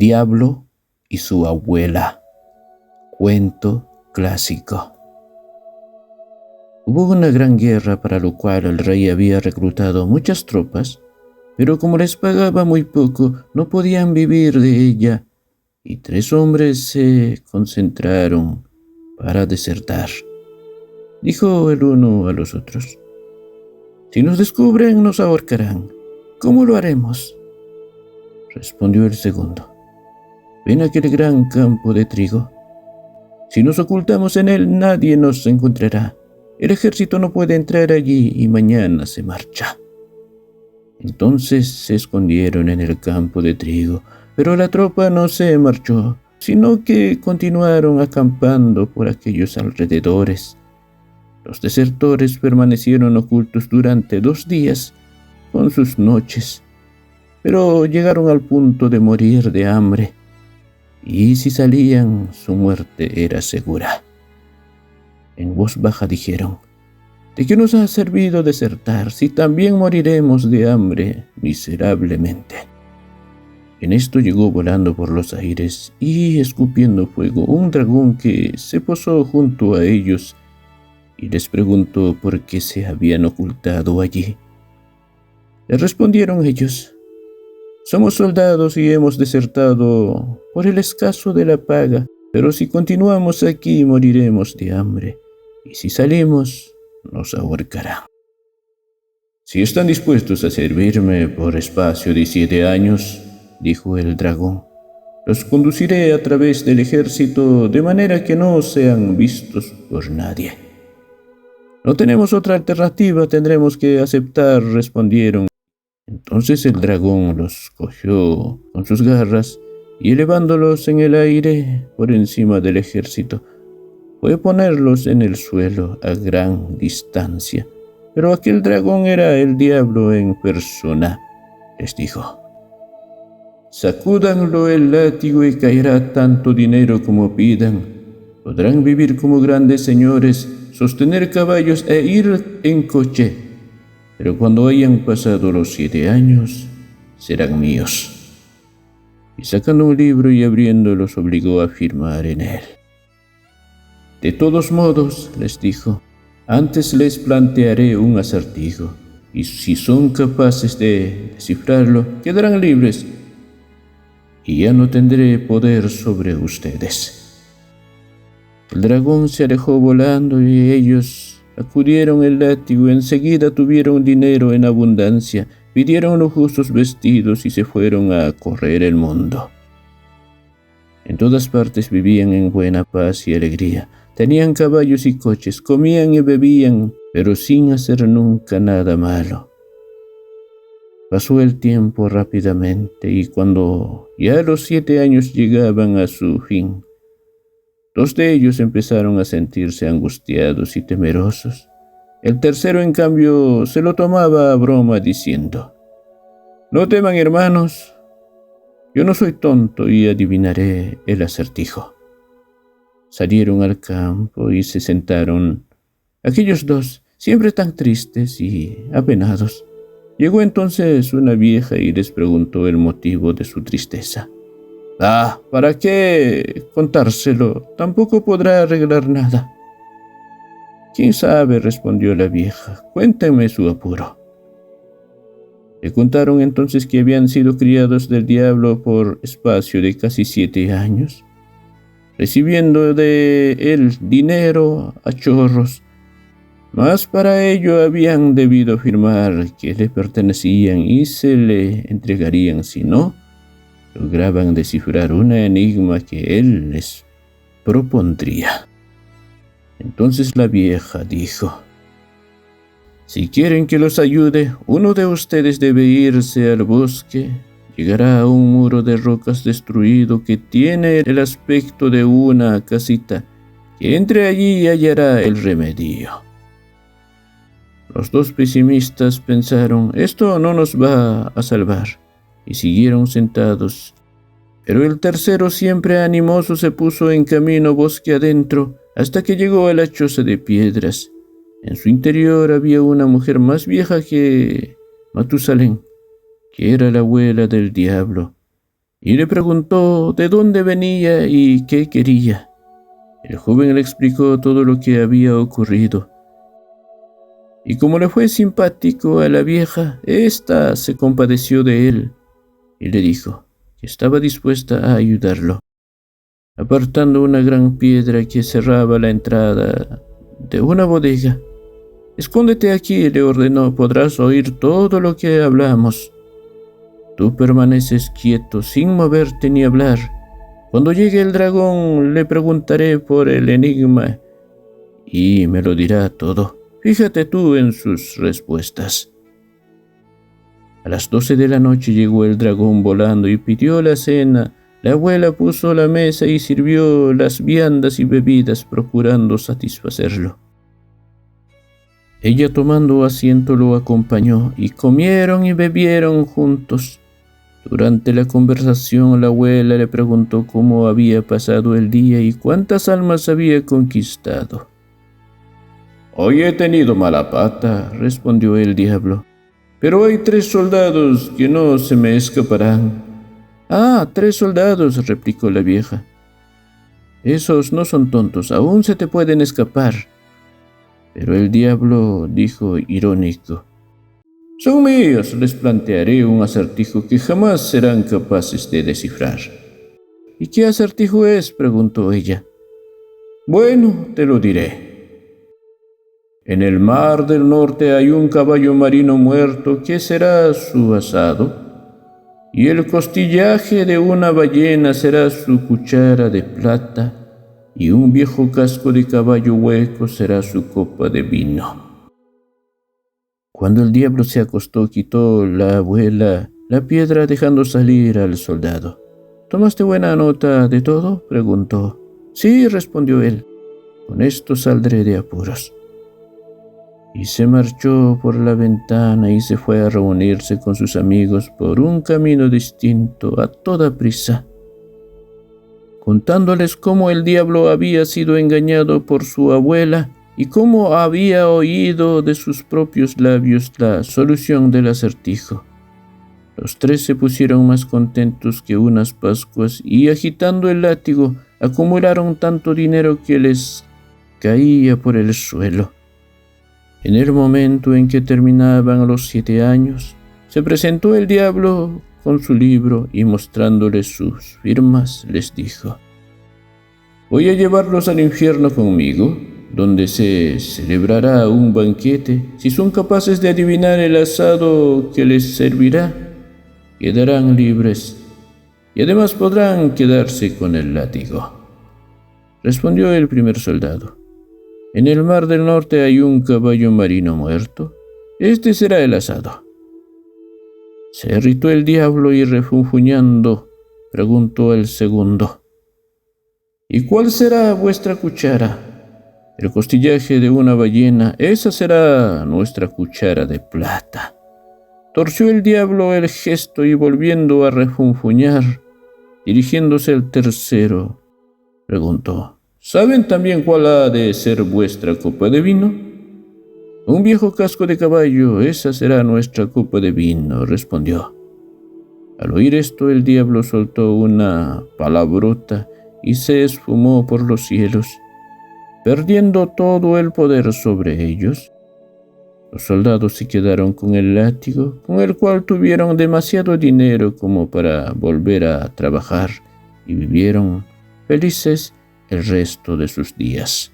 diablo y su abuela. Cuento clásico. Hubo una gran guerra para lo cual el rey había reclutado muchas tropas, pero como les pagaba muy poco, no podían vivir de ella, y 3 hombres se concentraron para desertar. Dijo el uno a los otros: «Si nos descubren, nos ahorcarán. ¿Cómo lo haremos?». Respondió el segundo: «Ven a aquel gran campo de trigo. Si nos ocultamos en él, nadie nos encontrará. El ejército no puede entrar allí y mañana se marcha». Entonces se escondieron en el campo de trigo, pero la tropa no se marchó, sino que continuaron acampando por aquellos alrededores. Los desertores permanecieron ocultos durante 2 días con sus noches, pero llegaron al punto de morir de hambre, y si salían, su muerte era segura. En voz baja dijeron: «¿De qué nos ha servido desertar si también moriremos de hambre miserablemente?». En esto llegó volando por los aires y escupiendo fuego un dragón que se posó junto a ellos y les preguntó por qué se habían ocultado allí. Le respondieron ellos: «Somos soldados y hemos desertado por el escaso de la paga, pero si continuamos aquí moriremos de hambre, y si salimos nos ahorcarán. Si están dispuestos a servirme por espacio de 7 años, dijo el dragón, los conduciré a través del ejército de manera que no sean vistos por nadie». «No tenemos otra alternativa, tendremos que aceptar», respondieron. Entonces el dragón los cogió con sus garras y elevándolos en el aire por encima del ejército, fue ponerlos en el suelo a gran distancia. Pero aquel dragón era el diablo en persona. Les dijo: «Sacúdanlo el látigo y caerá tanto dinero como pidan. Podrán vivir como grandes señores, sostener caballos e ir en coche. Pero cuando hayan pasado los 7 años, serán míos». Y sacando un libro y abriéndolo, los obligó a firmar en él. «De todos modos», les dijo, «antes les plantearé un acertijo, y si son capaces de descifrarlo, quedarán libres, y ya no tendré poder sobre ustedes». El dragón se alejó volando y ellos sacudieron el látigo. Enseguida tuvieron dinero en abundancia, pidieron lujosos vestidos y se fueron a correr el mundo. En todas partes vivían en buena paz y alegría. Tenían caballos y coches, comían y bebían, pero sin hacer nunca nada malo. Pasó el tiempo rápidamente y cuando ya los 7 años llegaban a su fin, 2 de ellos empezaron a sentirse angustiados y temerosos. El tercero, en cambio, se lo tomaba a broma diciendo: «No teman, hermanos, yo no soy tonto y adivinaré el acertijo». Salieron al campo y se sentaron. Aquellos 2, siempre tan tristes y apenados. Llegó entonces una vieja y les preguntó el motivo de su tristeza. ¿Para qué contárselo? Tampoco podrá arreglar nada. «¿Quién sabe?», respondió la vieja. «Cuéntenme su apuro». Le contaron entonces que habían sido criados del diablo por espacio de casi 7 años, recibiendo de él dinero a chorros, mas para ello habían debido afirmar que le pertenecían y se le entregarían si no lograban descifrar un enigma que él les propondría. Entonces la vieja dijo: «Si quieren que los ayude, uno de ustedes debe irse al bosque. Llegará a un muro de rocas destruido que tiene el aspecto de una casita. Que entre allí y hallará el remedio». Los 2 pesimistas pensaron: «Esto no nos va a salvar», y siguieron sentados. Pero el tercero, siempre animoso, se puso en camino bosque adentro hasta que llegó a la choza de piedras. En su interior había una mujer más vieja que Matusalén, que era la abuela del diablo. y le preguntó de dónde venía y qué quería. El joven le explicó todo lo que había ocurrido. Y como le fue simpático a la vieja, ésta se compadeció de él y le dijo que estaba dispuesta a ayudarlo. Apartando una gran piedra que cerraba la entrada de una bodega. «Escóndete aquí», le ordenó, «podrás oír todo lo que hablamos. Tú permaneces quieto, sin moverte ni hablar. Cuando llegue el dragón le preguntaré por el enigma y me lo dirá todo. Fíjate tú en sus respuestas». A las 12 de la noche llegó el dragón volando y pidió la cena. La abuela puso la mesa y sirvió las viandas y bebidas, procurando satisfacerlo. Ella, tomando asiento, lo acompañó y comieron y bebieron juntos. Durante la conversación, la abuela le preguntó cómo había pasado el día y cuántas almas había conquistado. «Hoy he tenido mala pata», respondió el diablo, «pero hay 3 soldados que no se me escaparán». «Ah, 3 soldados», replicó la vieja. «Esos no son tontos, aún se te pueden escapar». Pero el diablo dijo irónico: «Son míos, les plantearé un acertijo que jamás serán capaces de descifrar». «¿Y qué acertijo es?», preguntó ella. «Bueno, te lo diré. En el mar del norte hay un caballo marino muerto que será su asado, y el costillaje de una ballena será su cuchara de plata, y un viejo casco de caballo hueco será su copa de vino». Cuando el diablo se acostó, quitó la abuela la piedra, dejando salir al soldado. «¿Tomaste buena nota de todo?», preguntó. «Sí», respondió él, «con esto saldré de apuros». Y se marchó por la ventana y se fue a reunirse con sus amigos por un camino distinto, a toda prisa, contándoles cómo el diablo había sido engañado por su abuela y cómo había oído de sus propios labios la solución del acertijo. Los 3 se pusieron más contentos que unas Pascuas y, agitando el látigo, acumularon tanto dinero que les caía por el suelo. En el momento en que terminaban los 7 años, se presentó el diablo con su libro y, mostrándoles sus firmas, les dijo: «Voy a llevarlos al infierno conmigo, donde se celebrará un banquete. Si son capaces de adivinar el asado que les servirá, quedarán libres y además podrán quedarse con el látigo». Respondió el primer soldado: «En el mar del norte hay un caballo marino muerto. Este será el asado». Se irritó el diablo y, refunfuñando, preguntó el segundo: «¿Y cuál será vuestra cuchara?» «El costillaje de una ballena, esa será nuestra cuchara de plata». Torció el diablo el gesto y, volviendo a refunfuñar, dirigiéndose al tercero, preguntó: «¿Saben también cuál ha de ser vuestra copa de vino?» «Un viejo casco de caballo, esa será nuestra copa de vino», respondió. Al oír esto, el diablo soltó una palabrota y se esfumó por los cielos, perdiendo todo el poder sobre ellos. Los soldados se quedaron con el látigo, con el cual tuvieron demasiado dinero como para volver a trabajar, y vivieron felices el resto de sus días.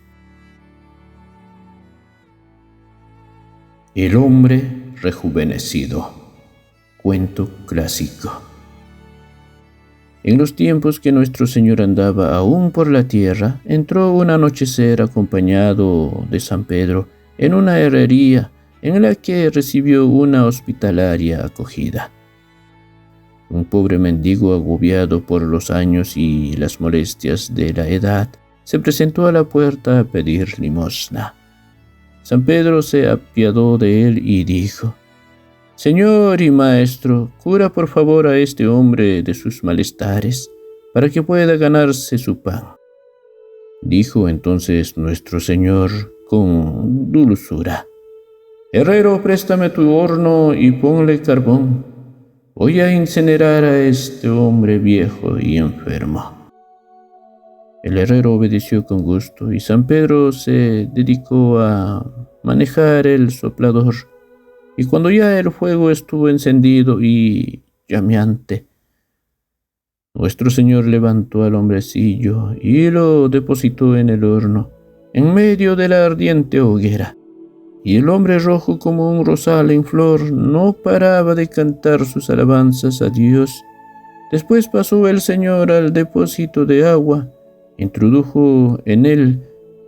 El hombre rejuvenecido. Cuento clásico. En los tiempos que nuestro Señor andaba aún por la tierra, entró un anochecer acompañado de San Pedro en una herrería en la que recibió una hospitalaria acogida. Un pobre mendigo, agobiado por los años y las molestias de la edad, se presentó a la puerta a pedir limosna. San Pedro se apiadó de él y dijo: «Señor y maestro, cura por favor a este hombre de sus malestares, para que pueda ganarse su pan». Dijo entonces nuestro Señor con dulzura: «Herrero, préstame tu horno y ponle carbón, voy a incinerar a este hombre viejo y enfermo. El herrero obedeció con gusto y San Pedro se dedicó a manejar el soplador. Y cuando ya el fuego estuvo encendido y llameante, nuestro Señor levantó al hombrecillo y lo depositó en el horno, en medio de la ardiente hoguera. Y el hombre, rojo como un rosal en flor, no paraba de cantar sus alabanzas a Dios. Después pasó el Señor al depósito de agua, introdujo en él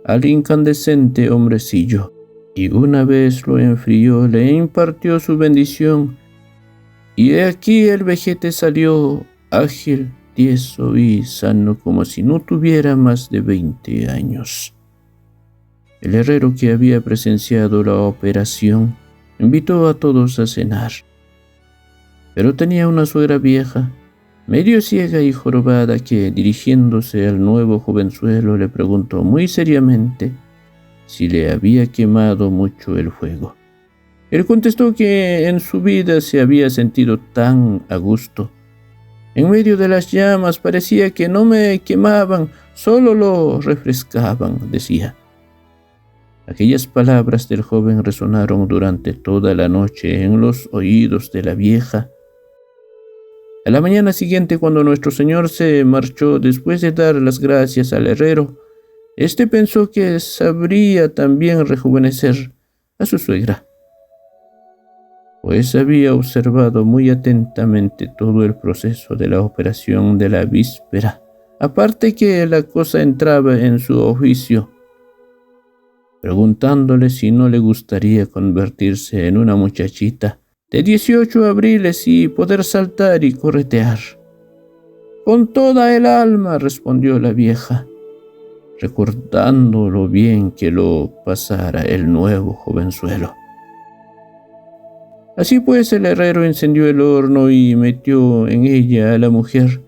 al incandescente hombrecillo, y una vez lo enfrió, le impartió su bendición, y he aquí el vejete salió ágil, tieso y sano, como si no tuviera más de 20 años. El herrero, que había presenciado la operación, invitó a todos a cenar. Pero tenía una suegra vieja, medio ciega y jorobada, que, dirigiéndose al nuevo jovenzuelo, le preguntó muy seriamente si le había quemado mucho el fuego. Él contestó que en su vida se había sentido tan a gusto. En medio de las llamas parecía que no me quemaban, solo lo refrescaban, decía. Aquellas palabras del joven resonaron durante toda la noche en los oídos de la vieja. A la mañana siguiente, cuando nuestro Señor se marchó después de dar las gracias al herrero, éste pensó que sabría también rejuvenecer a su suegra, pues había observado muy atentamente todo el proceso de la operación de la víspera, aparte que la cosa entraba en su oficio, preguntándole si no le gustaría convertirse en una muchachita de 18 abriles y poder saltar y corretear. Con toda el alma, respondió la vieja, recordando lo bien que lo pasara el nuevo jovenzuelo. Así pues, el herrero encendió el horno y metió en ella a la mujer,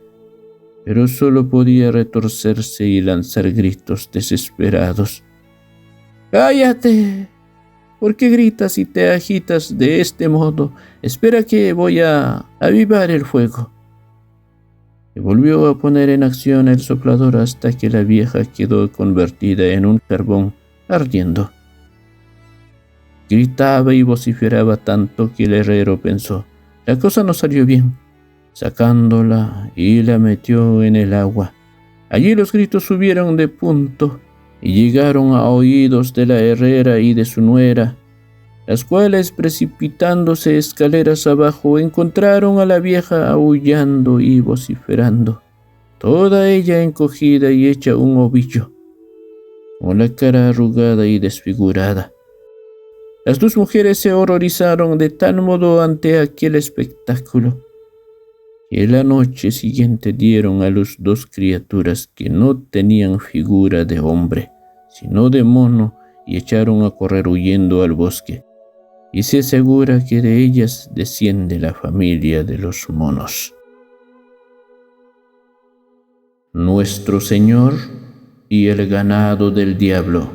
pero solo podía retorcerse y lanzar gritos desesperados. ¡Cállate! ¿Por qué gritas y te agitas de este modo? Espera que voy a avivar el fuego. Y volvió a poner en acción el soplador hasta que la vieja quedó convertida en un carbón ardiendo. Gritaba y vociferaba tanto que el herrero pensó, la cosa no salió bien. Sacándola y la metió en el agua. Allí los gritos subieron de punto y llegaron a oídos de la herrera y de su nuera, las cuales, precipitándose escaleras abajo, encontraron a la vieja aullando y vociferando, toda ella encogida y hecha un ovillo, con la cara arrugada y desfigurada. Las dos mujeres se horrorizaron de tal modo ante aquel espectáculo, que la noche siguiente dieron a luz dos criaturas que no tenían figura de hombre, sino de mono, y echaron a correr huyendo al bosque, y se asegura que de ellas desciende la familia de los monos. Nuestro Señor y el ganado del diablo.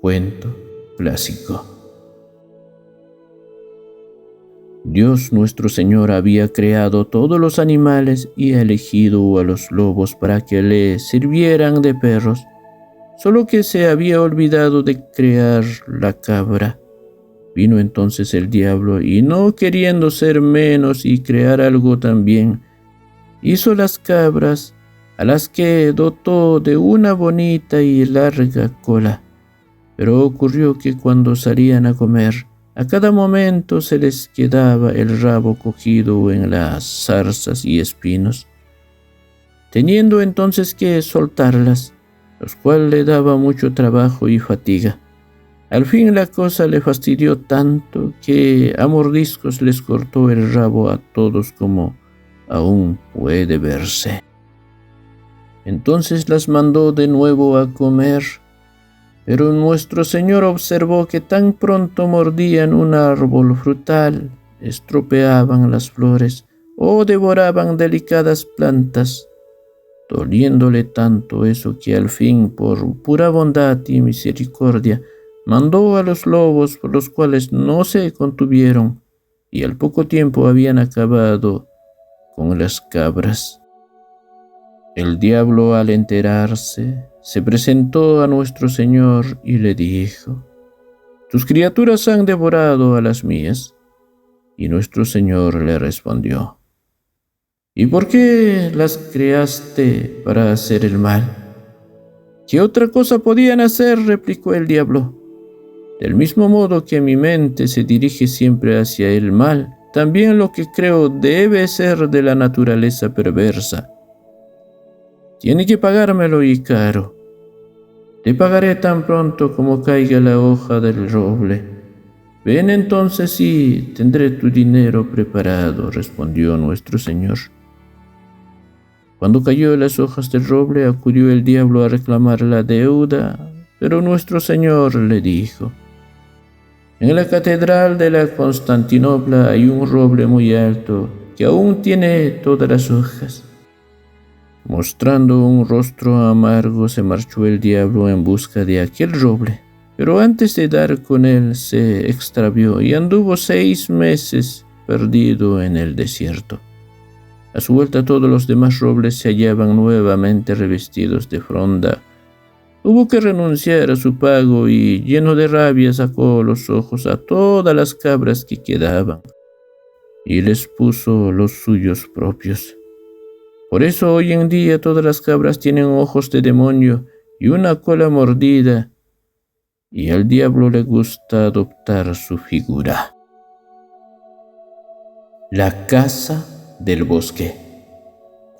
Cuento clásico. Dios nuestro Señor había creado todos los animales y ha elegido a los lobos para que le sirvieran de perros, solo que se había olvidado de crear la cabra. Vino entonces el diablo y, no queriendo ser menos y crear algo también, hizo las cabras, a las que dotó de una bonita y larga cola. Pero ocurrió que cuando salían a comer, a cada momento se les quedaba el rabo cogido en las zarzas y espinos, teniendo entonces que soltarlas, los cuales le daba mucho trabajo y fatiga. Al fin la cosa le fastidió tanto que a mordiscos les cortó el rabo a todos, como aún puede verse. Entonces las mandó de nuevo a comer, pero nuestro Señor observó que tan pronto mordían un árbol frutal, estropeaban las flores o devoraban delicadas plantas, doliéndole tanto eso que al fin, por pura bondad y misericordia, mandó a los lobos, por los cuales no se contuvieron, y al poco tiempo habían acabado con las cabras. El diablo, al enterarse, se presentó a nuestro Señor y le dijo: «Tus criaturas han devorado a las mías». Y nuestro Señor le respondió: «¿Y por qué las creaste para hacer el mal?». «¿Qué otra cosa podían hacer?», replicó el diablo. «Del mismo modo que mi mente se dirige siempre hacia el mal, también lo que creo debe ser de la naturaleza perversa. Tiene que pagármelo, y caro. Te pagaré tan pronto como caiga la hoja del roble». «Ven entonces y tendré tu dinero preparado», respondió nuestro Señor. Cuando cayó las hojas del roble, acudió el diablo a reclamar la deuda, pero nuestro Señor le dijo: «En la catedral de la Constantinopla hay un roble muy alto que aún tiene todas las hojas». Mostrando un rostro amargo, se marchó el diablo en busca de aquel roble, pero antes de dar con él se extravió y anduvo 6 meses perdido en el desierto. A su vuelta todos los demás robles se hallaban nuevamente revestidos de fronda. Hubo que renunciar a su pago y, lleno de rabia, sacó los ojos a todas las cabras que quedaban y les puso los suyos propios. Por eso hoy en día todas las cabras tienen ojos de demonio y una cola mordida, y al diablo le gusta adoptar su figura. La casa del bosque.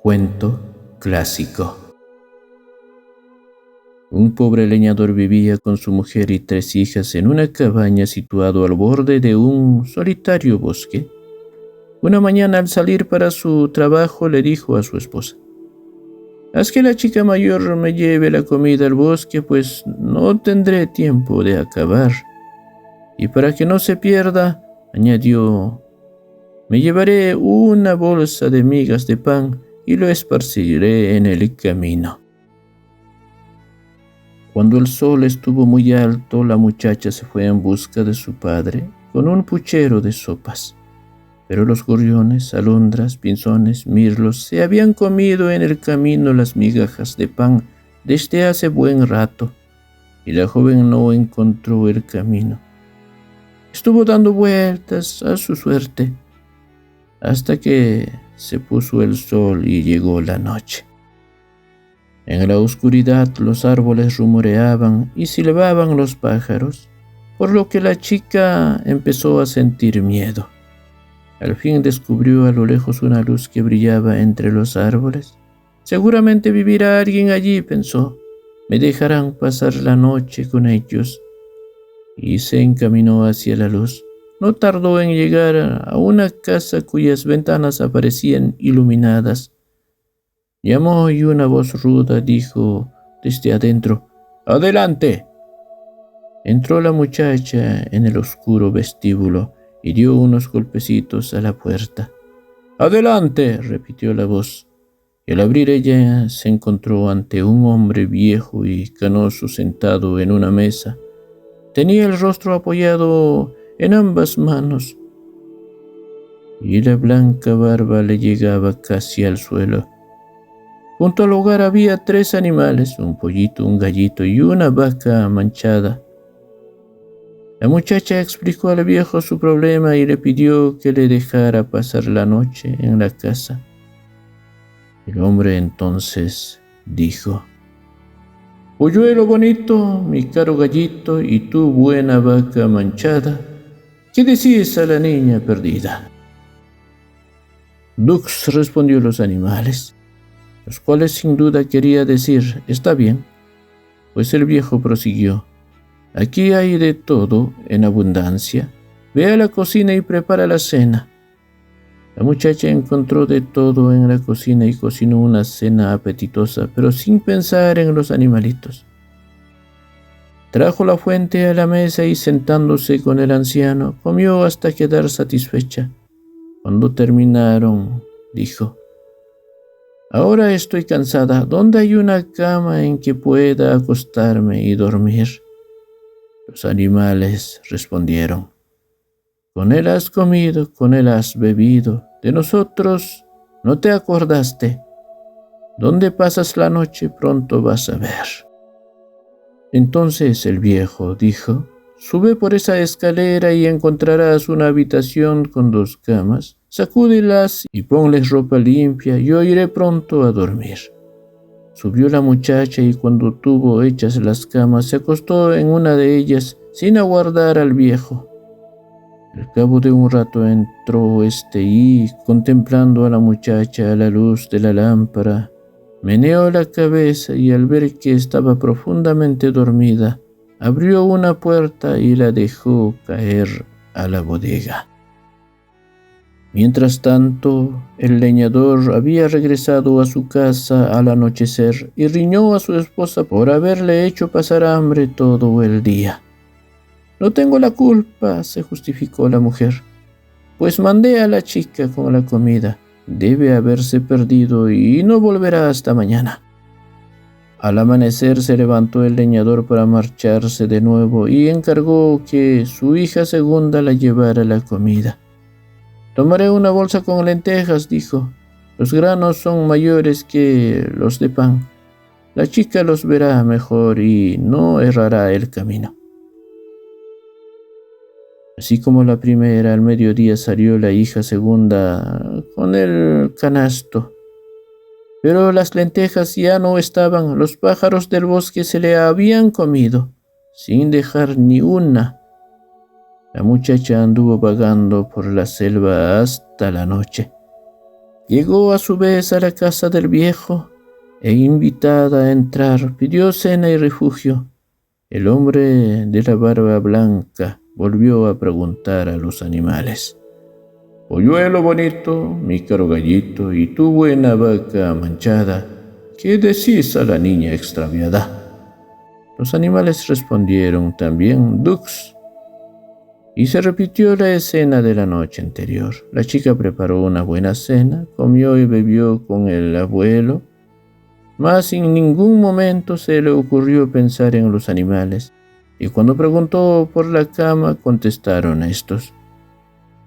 Cuento clásico. Un pobre leñador vivía con su mujer y 3 hijas en una cabaña situado al borde de un solitario bosque. Una mañana, al salir para su trabajo, le dijo a su esposa: «Haz que la chica mayor me lleve la comida al bosque, pues no tendré tiempo de acabar». Y para que no se pierda, añadió: «Me llevaré una bolsa de migas de pan y lo esparciré en el camino». Cuando el sol estuvo muy alto, la muchacha se fue en busca de su padre con un puchero de sopas. Pero los gorriones, alondras, pinzones, mirlos se habían comido en el camino las migajas de pan desde hace buen rato, y la joven no encontró el camino. Estuvo dando vueltas a su suerte hasta que se puso el sol y llegó la noche. En la oscuridad los árboles rumoreaban y silbaban los pájaros, por lo que la chica empezó a sentir miedo. Al fin descubrió a lo lejos una luz que brillaba entre los árboles. «Seguramente vivirá alguien allí», pensó. «Me dejarán pasar la noche con ellos». Y se encaminó hacia la luz. No tardó en llegar a una casa cuyas ventanas aparecían iluminadas. Llamó y una voz ruda dijo desde adentro: «¡Adelante!». Entró la muchacha en el oscuro vestíbulo y dio unos golpecitos a la puerta. «¡Adelante!», repitió la voz. Y al abrir ella se encontró ante un hombre viejo y canoso sentado en una mesa. Tenía el rostro apoyado en ambas manos y la blanca barba le llegaba casi al suelo. Junto al hogar había 3 animales, un pollito, un gallito y una vaca manchada. La muchacha explicó al viejo su problema y le pidió que le dejara pasar la noche en la casa. El hombre entonces dijo: «Polluelo bonito, mi caro gallito, y tú, buena vaca manchada, ¿qué decís a la niña perdida?». «Dux», respondió los animales, los cuales sin duda quería decir: «Está bien». Pues el viejo prosiguió: «Aquí hay de todo en abundancia. Ve a la cocina y prepara la cena». La muchacha encontró de todo en la cocina y cocinó una cena apetitosa, pero sin pensar en los animalitos. Trajo la fuente a la mesa y, sentándose con el anciano, comió hasta quedar satisfecha. Cuando terminaron, dijo: «Ahora estoy cansada. ¿Dónde hay una cama en que pueda acostarme y dormir?». Los animales respondieron: Con él has comido, con él has bebido, de nosotros no te acordaste. ¿Dónde pasas la noche? Pronto vas a ver. Entonces el viejo dijo: sube por esa escalera y encontrarás una habitación con 2 camas. Sacúdelas y ponles ropa limpia, yo iré pronto a dormir. Subió la muchacha y cuando tuvo hechas las camas, se acostó en una de ellas sin aguardar al viejo. Al cabo de un rato entró este y, contemplando a la muchacha a la luz de la lámpara, meneó la cabeza y al ver que estaba profundamente dormida, abrió una puerta y la dejó caer a la bodega. Mientras tanto, el leñador había regresado a su casa al anochecer y riñó a su esposa por haberle hecho pasar hambre todo el día. No tengo la culpa, se justificó la mujer, pues mandé a la chica con la comida. Debe haberse perdido y no volverá hasta mañana. Al amanecer se levantó el leñador para marcharse de nuevo y encargó que su hija segunda la llevara la comida. Tomaré una bolsa con lentejas, dijo. Los granos son mayores que los de pan. La chica los verá mejor y no errará el camino. Así como la primera, al mediodía salió la hija segunda con el canasto. Pero las lentejas ya no estaban, los pájaros del bosque se le habían comido, sin dejar ni una. La muchacha anduvo vagando por la selva hasta la noche. Llegó a su vez a la casa del viejo e invitada a entrar, pidió cena y refugio. El hombre de la barba blanca volvió a preguntar a los animales: polluelo bonito, mi caro gallito, y tu buena vaca manchada, ¿qué decís a la niña extraviada? Los animales respondieron también dux. Y se repitió la escena de la noche anterior. La chica preparó una buena cena, comió y bebió con el abuelo, mas en ningún momento se le ocurrió pensar en los animales. Y cuando preguntó por la cama, contestaron estos: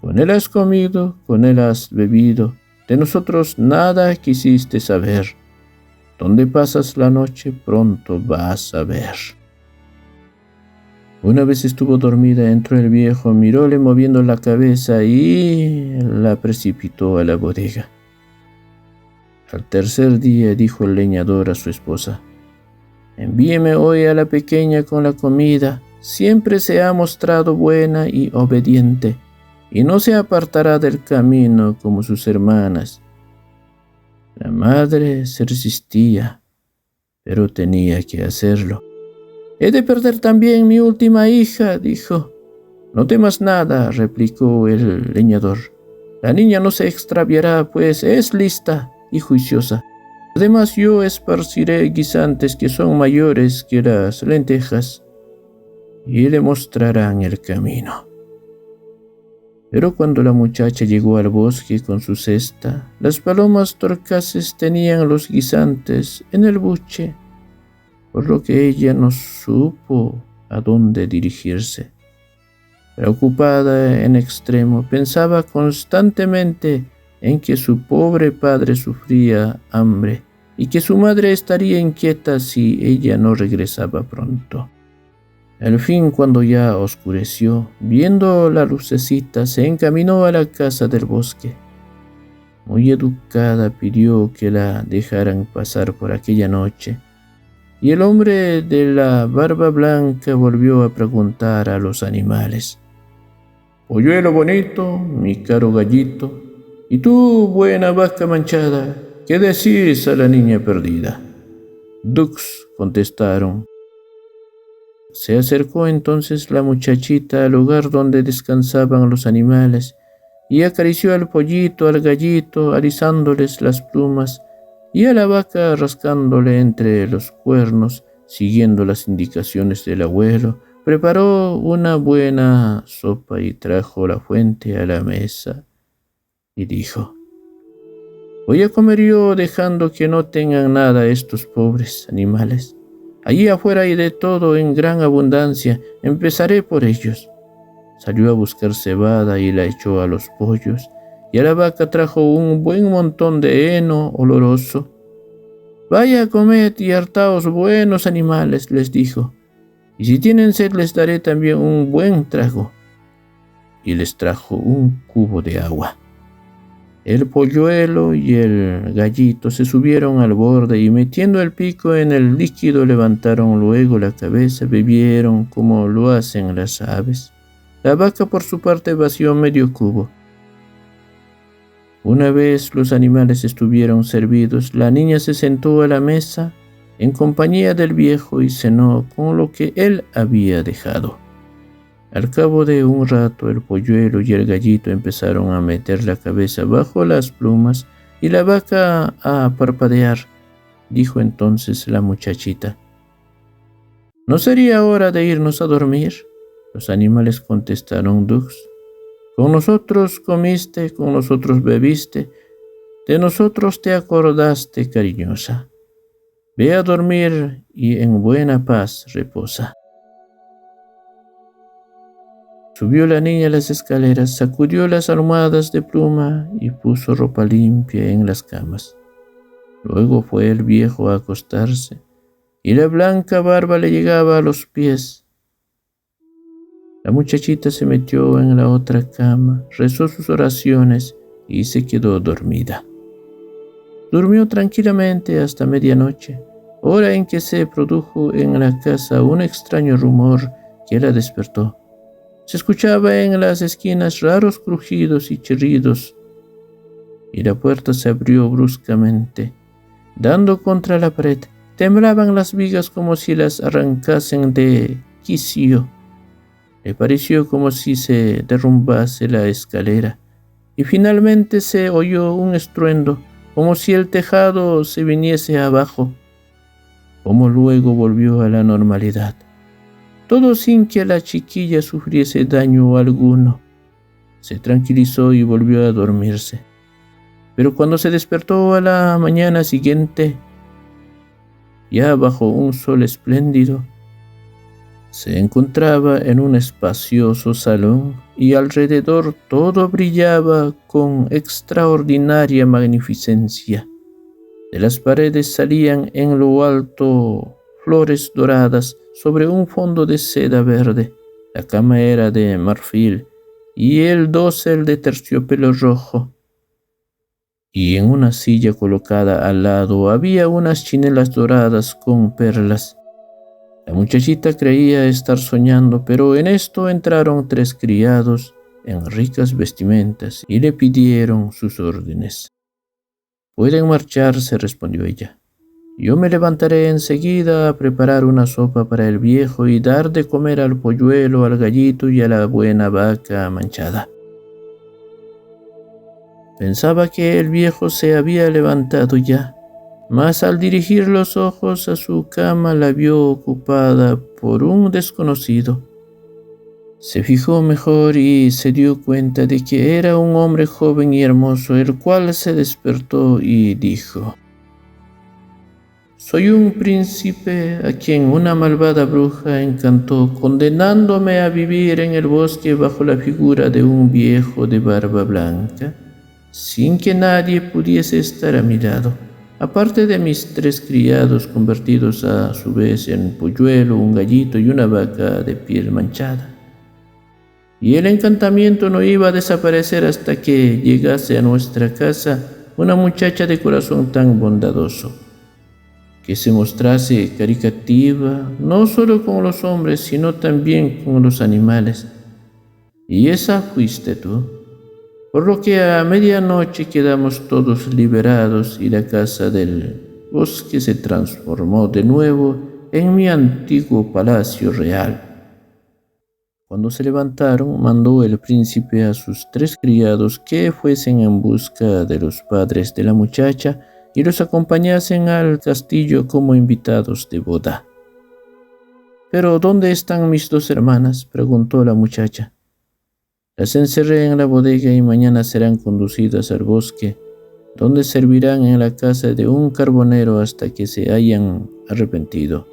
con él has comido, con él has bebido, de nosotros nada quisiste saber. ¿Dónde pasas la noche? Pronto vas a ver. Una vez estuvo dormida, entró el viejo, miróle moviendo la cabeza y la precipitó a la bodega. Al tercer día dijo el leñador a su esposa: envíeme hoy a la pequeña con la comida. Siempre se ha mostrado buena y obediente, y no se apartará del camino como sus hermanas. La madre se resistía, pero tenía que hacerlo. He de perder también mi última hija, dijo. No temas nada, replicó el leñador. La niña no se extraviará, pues es lista y juiciosa. Además, yo esparciré guisantes que son mayores que las lentejas y le mostrarán el camino. Pero cuando la muchacha llegó al bosque con su cesta, las palomas torcaces tenían los guisantes en el buche, por lo que ella no supo a dónde dirigirse. Preocupada en extremo, pensaba constantemente en que su pobre padre sufría hambre y que su madre estaría inquieta si ella no regresaba pronto. Al fin, cuando ya oscureció, viendo la lucecita, se encaminó a la casa del bosque. Muy educada, pidió que la dejaran pasar por aquella noche. Y el hombre de la barba blanca volvió a preguntar a los animales: polluelo bonito, mi caro gallito, y tú, buena vaca manchada, ¿qué decís a la niña perdida? Dux, contestaron. Se acercó entonces la muchachita al lugar donde descansaban los animales y acarició al pollito, al gallito, alisándoles las plumas, y a la vaca rascándole entre los cuernos. Siguiendo las indicaciones del abuelo, preparó una buena sopa y trajo la fuente a la mesa y dijo: voy a comer yo dejando que no tengan nada estos pobres animales. Allí afuera hay de todo en gran abundancia, empezaré por ellos. salió a buscar cebada y la echó a los pollos, y a la vaca trajo un buen montón de heno oloroso. «Vaya, comed y hartaos, buenos animales», les dijo, «y si tienen sed les daré también un buen trago». Y les trajo un cubo de agua. El polluelo y el gallito se subieron al borde y metiendo el pico en el líquido levantaron luego la cabeza, bebieron como lo hacen las aves. La vaca por su parte vació medio cubo. Una vez los animales estuvieron servidos, la niña se sentó a la mesa en compañía del viejo y cenó con lo que él había dejado. Al cabo de un rato el polluelo y el gallito empezaron a meter la cabeza bajo las plumas y la vaca a parpadear. Dijo entonces la muchachita: «¿No sería hora de irnos a dormir?». Los animales contestaron: «Dux, con nosotros comiste, con nosotros bebiste, de nosotros te acordaste, cariñosa. Ve a dormir y en buena paz reposa». Subió la niña las escaleras, sacudió las almohadas de pluma y puso ropa limpia en las camas. Luego fue el viejo a acostarse, y la blanca barba le llegaba a los pies. La muchachita se metió en la otra cama, rezó sus oraciones y se quedó dormida. Durmió tranquilamente hasta medianoche, hora en que se produjo en la casa un extraño rumor que la despertó. Se escuchaba en las esquinas raros crujidos y chirridos, y la puerta se abrió bruscamente, dando contra la pared. Temblaban las vigas como si las arrancasen de quicio. Le pareció como si se derrumbase la escalera, y finalmente se oyó un estruendo, como si el tejado se viniese abajo, como luego volvió a la normalidad. Todo sin que la chiquilla sufriese daño alguno. Se tranquilizó y volvió a dormirse. Pero cuando se despertó a la mañana siguiente, ya bajo un sol espléndido, se encontraba en un espacioso salón y alrededor todo brillaba con extraordinaria magnificencia. De las paredes salían en lo alto flores doradas sobre un fondo de seda verde. La cama era de marfil y el dosel de terciopelo rojo. Y en una silla colocada al lado había unas chinelas doradas con perlas. La muchachita creía estar soñando, pero en esto entraron 3 criados en ricas vestimentas y le pidieron sus órdenes. «Pueden marcharse», respondió ella. «Yo me levantaré enseguida a preparar una sopa para el viejo y dar de comer al polluelo, al gallito y a la buena vaca manchada». Pensaba que el viejo se había levantado ya, mas al dirigir los ojos a su cama la vio ocupada por un desconocido. Se fijó mejor y se dio cuenta de que era un hombre joven y hermoso, el cual se despertó y dijo: «Soy un príncipe a quien una malvada bruja encantó, condenándome a vivir en el bosque bajo la figura de un viejo de barba blanca, sin que nadie pudiese estar a mi lado, aparte de mis 3 criados convertidos a su vez en polluelo, un gallito y una vaca de piel manchada. Y el encantamiento no iba a desaparecer hasta que llegase a nuestra casa una muchacha de corazón tan bondadoso, que se mostrase caritativa no solo con los hombres, sino también con los animales. Y esa fuiste tú. Por lo que a medianoche quedamos todos liberados y la casa del bosque se transformó de nuevo en mi antiguo palacio real». Cuando se levantaron, mandó el príncipe a sus 3 criados que fuesen en busca de los padres de la muchacha y los acompañasen al castillo como invitados de boda. «¿Pero dónde están mis 2 hermanas?», preguntó la muchacha. «Las encerré en la bodega y mañana serán conducidas al bosque, donde servirán en la casa de un carbonero hasta que se hayan arrepentido,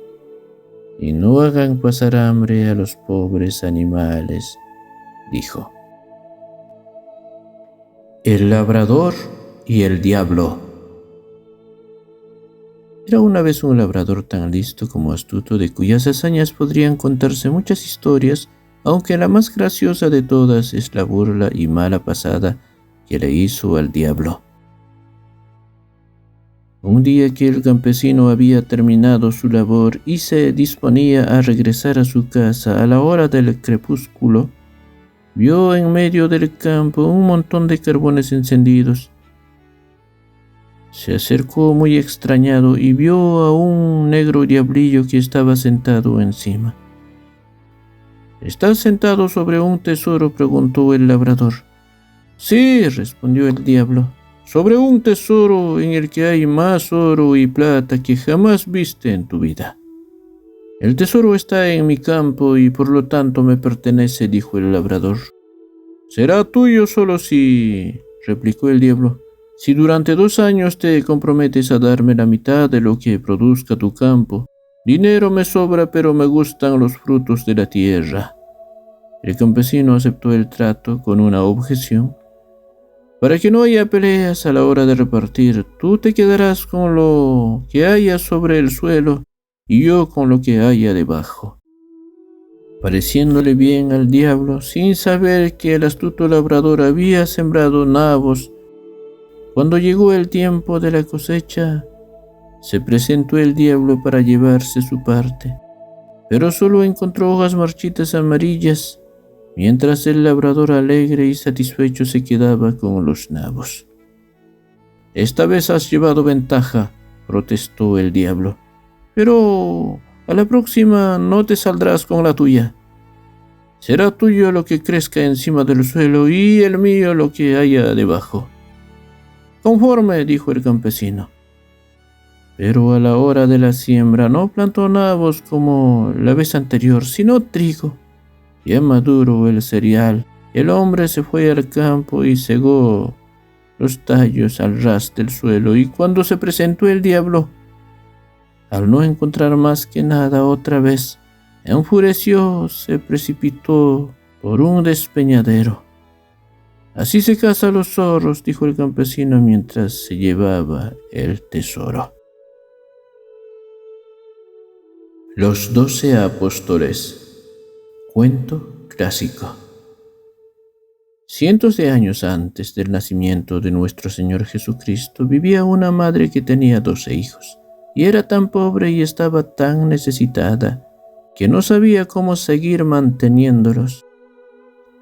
y no hagan pasar hambre a los pobres animales dijo. El labrador y el diablo. Era una vez un labrador tan listo como astuto, de cuyas hazañas podrían contarse muchas historias, aunque la más graciosa de todas es la burla y mala pasada que le hizo al diablo. Un día que el campesino había terminado su labor y se disponía a regresar a su casa a la hora del crepúsculo, vio en medio del campo un montón de carbones encendidos. Se acercó muy extrañado y vio a un negro diablillo que estaba sentado encima. ¿Estás sentado sobre un tesoro?, preguntó el labrador. Sí, respondió el diablo, sobre un tesoro en el que hay más oro y plata que jamás viste en tu vida. El tesoro está en mi campo y por lo tanto me pertenece, dijo el labrador. Será tuyo solo si, replicó el diablo, si durante 2 años te comprometes a darme la mitad de lo que produzca tu campo. Dinero me sobra, pero me gustan los frutos de la tierra. El campesino aceptó el trato con una objeción. Para que no haya peleas a la hora de repartir, tú te quedarás con lo que haya sobre el suelo y yo con lo que haya debajo. Pareciéndole bien al diablo, sin saber que el astuto labrador había sembrado nabos, cuando llegó el tiempo de la cosecha, se presentó el diablo para llevarse su parte, pero solo encontró hojas marchitas amarillas, mientras el labrador alegre y satisfecho se quedaba con los nabos. Esta vez has llevado ventaja, protestó el diablo, pero a la próxima no te saldrás con la tuya. Será tuyo lo que crezca encima del suelo y el mío lo que haya debajo. Conforme, dijo el campesino. Pero a la hora de la siembra no plantó nabos como la vez anterior, sino trigo. Ya maduro el cereal, el hombre se fue al campo y cegó los tallos al ras del suelo, y cuando se presentó el diablo, al no encontrar más que nada otra vez, enfureció, se precipitó por un despeñadero. Así se cazan los zorros, dijo el campesino mientras se llevaba el tesoro. Los 12 apóstoles. Cuento clásico. Cientos de años antes del nacimiento de nuestro Señor Jesucristo, vivía una madre que tenía 12 hijos, y era tan pobre y estaba tan necesitada que no sabía cómo seguir manteniéndolos.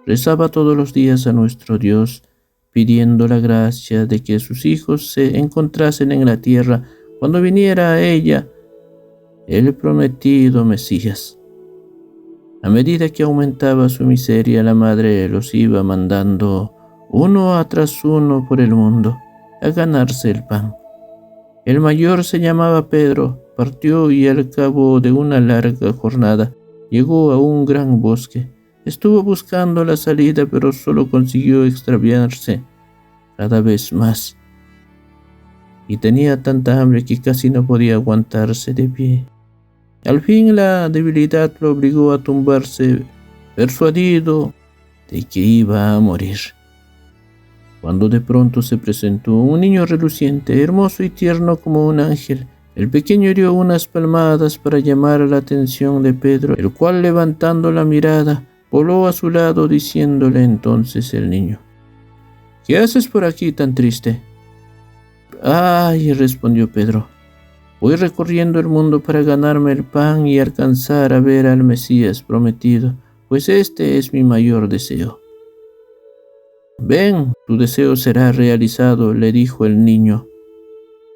Rezaba todos los días a nuestro Dios, pidiendo la gracia de que sus hijos se encontrasen en la tierra cuando viniera a ella el prometido Mesías. A medida que aumentaba su miseria, la madre los iba mandando uno tras uno por el mundo a ganarse el pan. El mayor se llamaba Pedro, partió y al cabo de una larga jornada llegó a un gran bosque. Estuvo buscando la salida, pero solo consiguió extraviarse cada vez más. Y tenía tanta hambre que casi no podía aguantarse de pie. Al fin la debilidad lo obligó a tumbarse, persuadido de que iba a morir. Cuando de pronto se presentó un niño reluciente, hermoso y tierno como un ángel. El pequeño dio unas palmadas para llamar la atención de Pedro, el cual, levantando la mirada, voló a su lado, diciéndole entonces el niño: ¿Qué haces por aquí tan triste? Ay, respondió Pedro, voy recorriendo el mundo para ganarme el pan y alcanzar a ver al Mesías prometido, pues este es mi mayor deseo. Ven, tu deseo será realizado, le dijo el niño,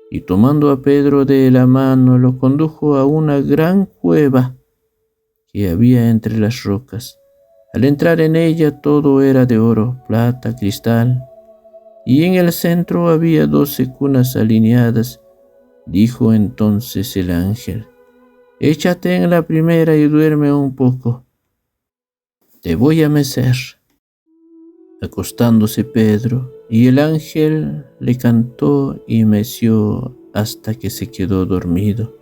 y tomando a Pedro de la mano lo condujo a una gran cueva que había entre las rocas. Al entrar en ella todo era de oro, plata, cristal, y en el centro había 12 cunas alineadas. Dijo entonces el ángel: échate en la primera y duerme un poco. Te voy a mecer. Acostándose Pedro, y el ángel le cantó y meció hasta que se quedó dormido.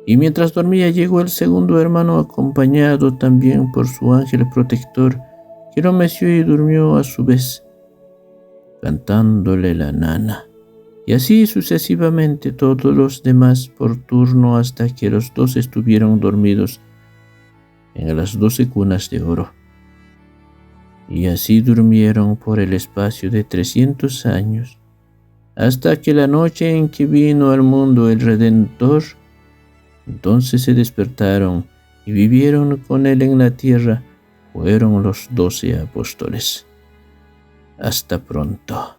Y mientras dormía llegó el segundo hermano, acompañado también por su ángel protector, remeció y durmió a su vez, cantándole la nana. Y así sucesivamente todos los demás por turno hasta que los 12 estuvieron dormidos en las 12 cunas de oro. Y así durmieron por el espacio de 300 años, hasta que la noche en que vino al mundo el Redentor. Entonces se despertaron y vivieron con él en la tierra. Fueron los 12 apóstoles. Hasta pronto.